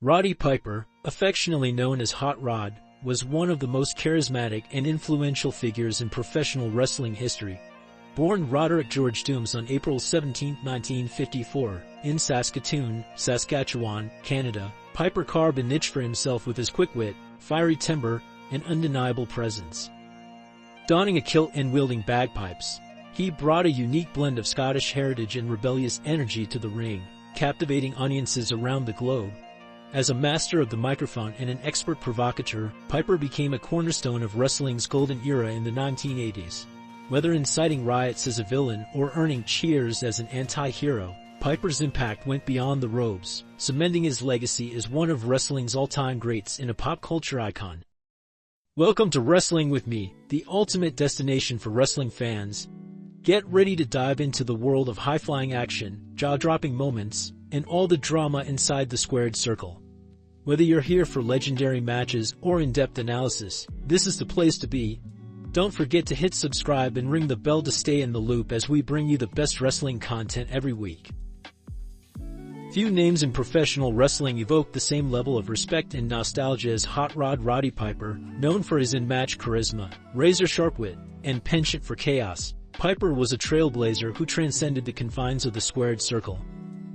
Roddy Piper, affectionately known as Hot Rod, was one of the most charismatic and influential figures in professional wrestling history. Born Roderick George Dooms on April 17, 1954, in Saskatoon, Saskatchewan, Canada, Piper carved a niche for himself with his quick wit, fiery temper, and undeniable presence. Donning a kilt and wielding bagpipes, he brought a unique blend of Scottish heritage and rebellious energy to the ring, captivating audiences around the globe. As a master of the microphone and an expert provocateur, Piper became a cornerstone of wrestling's golden era in the 1980s. Whether inciting riots as a villain or earning cheers as an anti-hero, Piper's impact went beyond the ropes, cementing his legacy as one of wrestling's all-time greats and a pop culture icon. Welcome to Wrestling with Me, the ultimate destination for wrestling fans. Get ready to dive into the world of high-flying action, jaw-dropping moments, and all the drama inside the squared circle. Whether you're here for legendary matches or in-depth analysis, this is the place to be. Don't forget to hit subscribe and ring the bell to stay in the loop as we bring you the best wrestling content every week. Few names in professional wrestling evoke the same level of respect and nostalgia as Hot Rod Roddy Piper, known for his in-match charisma, razor-sharp wit, and penchant for chaos. Piper was a trailblazer who transcended the confines of the squared circle.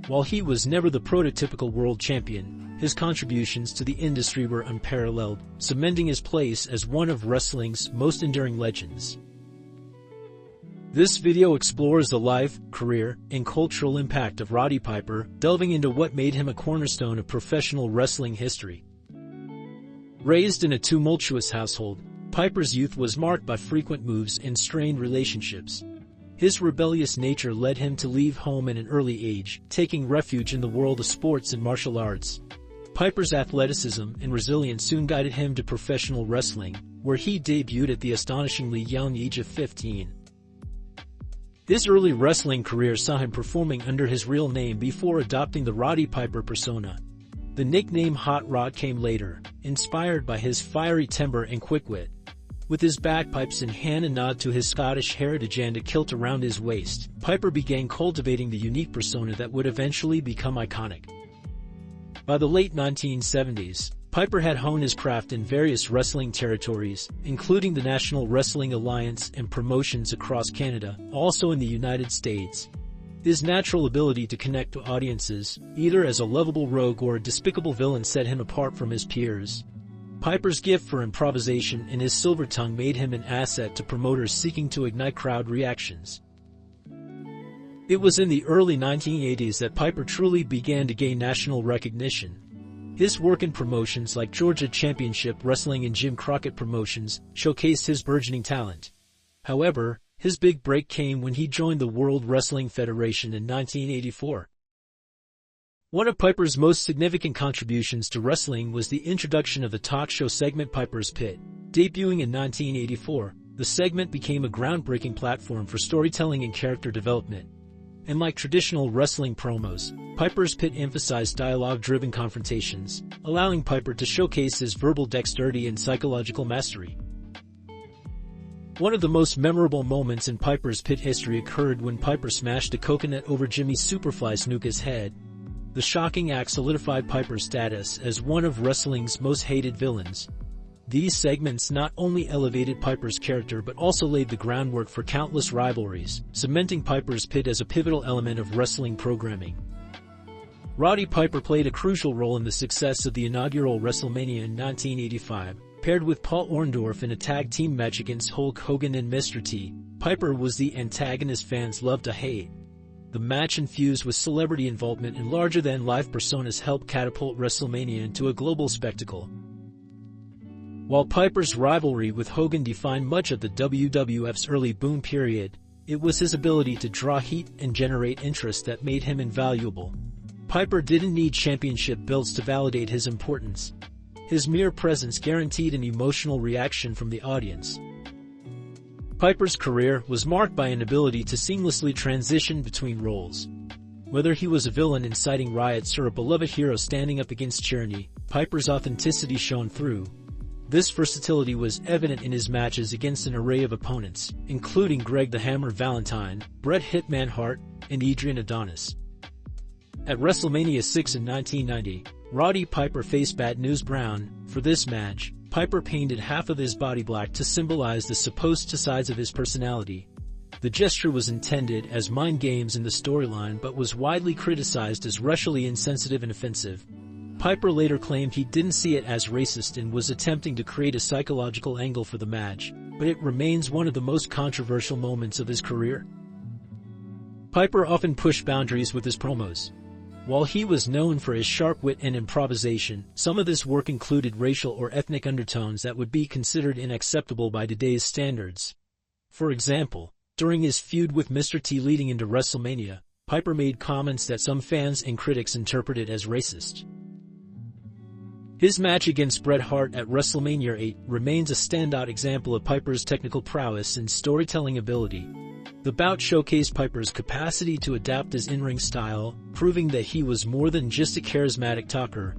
While he was never the prototypical world champion, his contributions to the industry were unparalleled, cementing his place as one of wrestling's most enduring legends. This video explores the life, career, and cultural impact of Roddy Piper, delving into what made him a cornerstone of professional wrestling history. Raised in a tumultuous household, Piper's youth was marked by frequent moves and strained relationships. His rebellious nature led him to leave home at an early age, taking refuge in the world of sports and martial arts. Piper's athleticism and resilience soon guided him to professional wrestling, where he debuted at the astonishingly young age of 15. His early wrestling career saw him performing under his real name before adopting the Roddy Piper persona. The nickname Hot Rod came later, inspired by his fiery temper and quick wit. With his bagpipes in hand, a nod to his Scottish heritage and a kilt around his waist, Piper began cultivating the unique persona that would eventually become iconic. By the late 1970s, Piper had honed his craft in various wrestling territories, including the National Wrestling Alliance and promotions across Canada, also in the United States. His natural ability to connect to audiences, either as a lovable rogue or a despicable villain, set him apart from his peers. Piper's gift for improvisation and his silver tongue made him an asset to promoters seeking to ignite crowd reactions. It was in the early 1980s that Piper truly began to gain national recognition. His work in promotions like Georgia Championship Wrestling and Jim Crockett Promotions showcased his burgeoning talent. However, his big break came when he joined the World Wrestling Federation in 1984. One of Piper's most significant contributions to wrestling was the introduction of the talk show segment Piper's Pit. Debuting in 1984, the segment became a groundbreaking platform for storytelling and character development. Unlike traditional wrestling promos, Piper's Pit emphasized dialogue-driven confrontations, allowing Piper to showcase his verbal dexterity and psychological mastery. One of the most memorable moments in Piper's Pit history occurred when Piper smashed a coconut over Jimmy Superfly Snuka's head. The shocking act solidified Piper's status as one of wrestling's most hated villains. These segments not only elevated Piper's character but also laid the groundwork for countless rivalries, cementing Piper's Pit as a pivotal element of wrestling programming. Roddy Piper played a crucial role in the success of the inaugural WrestleMania in 1985. Paired with Paul Orndorff in a tag team match against Hulk Hogan and Mr. T, Piper was the antagonist fans loved to hate. The match, infused with celebrity involvement and larger-than-life personas, helped catapult WrestleMania into a global spectacle. While Piper's rivalry with Hogan defined much of the WWF's early boom period, it was his ability to draw heat and generate interest that made him invaluable. Piper didn't need championship belts to validate his importance. His mere presence guaranteed an emotional reaction from the audience. Piper's career was marked by an ability to seamlessly transition between roles. Whether he was a villain inciting riots or a beloved hero standing up against tyranny, Piper's authenticity shone through. This versatility was evident in his matches against an array of opponents, including Greg the Hammer Valentine, Bret Hitman Hart, and Adrian Adonis. At WrestleMania 6 in 1990, Roddy Piper faced Bad News Brown. For this match, Piper painted half of his body black to symbolize the supposed two sides of his personality. The gesture was intended as mind games in the storyline but was widely criticized as racially insensitive and offensive. Piper later claimed he didn't see it as racist and was attempting to create a psychological angle for the match, but it remains one of the most controversial moments of his career. Piper often pushed boundaries with his promos. While he was known for his sharp wit and improvisation, some of this work included racial or ethnic undertones that would be considered unacceptable by today's standards. For example, during his feud with Mr. T leading into WrestleMania, Piper made comments that some fans and critics interpreted as racist. His match against Bret Hart at WrestleMania 8 remains a standout example of Piper's technical prowess and storytelling ability. The bout showcased Piper's capacity to adapt his in-ring style, proving that he was more than just a charismatic talker.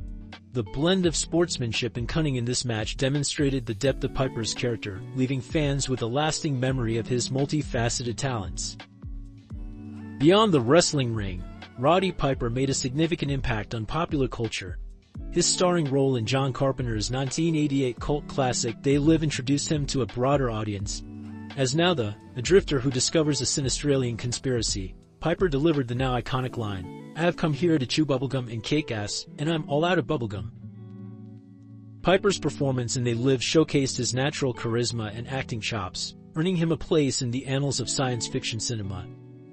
The blend of sportsmanship and cunning in this match demonstrated the depth of Piper's character, leaving fans with a lasting memory of his multifaceted talents. Beyond the wrestling ring, Roddy Piper made a significant impact on popular culture. His starring role in John Carpenter's 1988 cult classic They Live introduced him to a broader audience. As Nowtha, a drifter who discovers a Sinistralian conspiracy, Piper delivered the now iconic line, "I have come here to chew bubblegum and cake ass, and I'm all out of bubblegum." Piper's performance in They Live showcased his natural charisma and acting chops, earning him a place in the annals of science fiction cinema.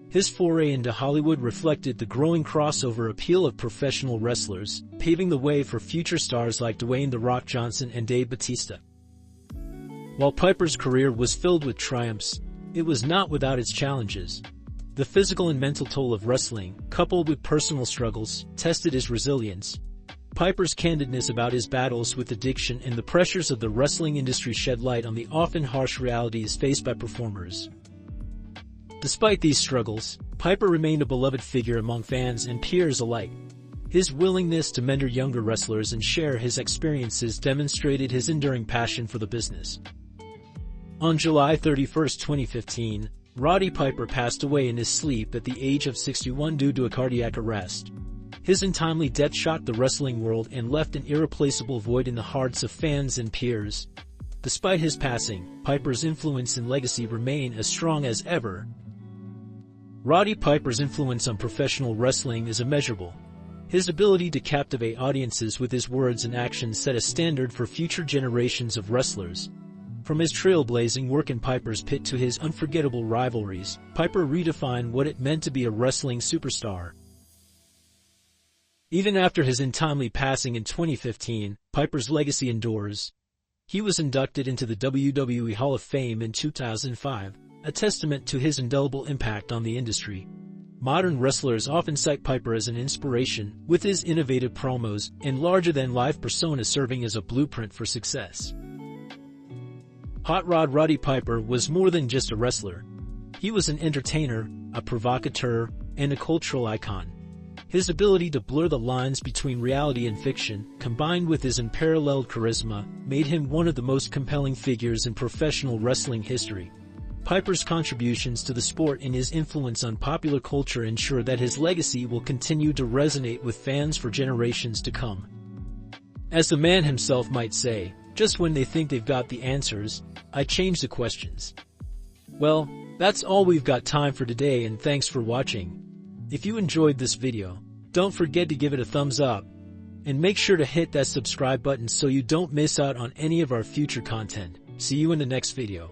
His foray into Hollywood reflected the growing crossover appeal of professional wrestlers, paving the way for future stars like Dwayne "The Rock" Johnson and Dave Bautista. While Piper's career was filled with triumphs, it was not without its challenges. The physical and mental toll of wrestling, coupled with personal struggles, tested his resilience. Piper's candidness about his battles with addiction and the pressures of the wrestling industry shed light on the often harsh realities faced by performers. Despite these struggles, Piper remained a beloved figure among fans and peers alike. His willingness to mentor younger wrestlers and share his experiences demonstrated his enduring passion for the business. On July 31, 2015, Roddy Piper passed away in his sleep at the age of 61 due to a cardiac arrest. His untimely death shocked the wrestling world and left an irreplaceable void in the hearts of fans and peers. Despite his passing, Piper's influence and legacy remain as strong as ever. Roddy Piper's influence on professional wrestling is immeasurable. His ability to captivate audiences with his words and actions set a standard for future generations of wrestlers. From his trailblazing work in Piper's Pit to his unforgettable rivalries, Piper redefined what it meant to be a wrestling superstar. Even after his untimely passing in 2015, Piper's legacy endures. He was inducted into the WWE Hall of Fame in 2005, a testament to his indelible impact on the industry. Modern wrestlers often cite Piper as an inspiration, with his innovative promos and larger-than-life persona serving as a blueprint for success. Hot Rod Roddy Piper was more than just a wrestler. He was an entertainer, a provocateur, and a cultural icon. His ability to blur the lines between reality and fiction, combined with his unparalleled charisma, made him one of the most compelling figures in professional wrestling history. Piper's contributions to the sport and his influence on popular culture ensure that his legacy will continue to resonate with fans for generations to come. As the man himself might say, just when they think they've got the answers, I change the questions. Well, that's all we've got time for today, and thanks for watching. If you enjoyed this video, don't forget to give it a thumbs up, and make sure to hit that subscribe button so you don't miss out on any of our future content. See you in the next video.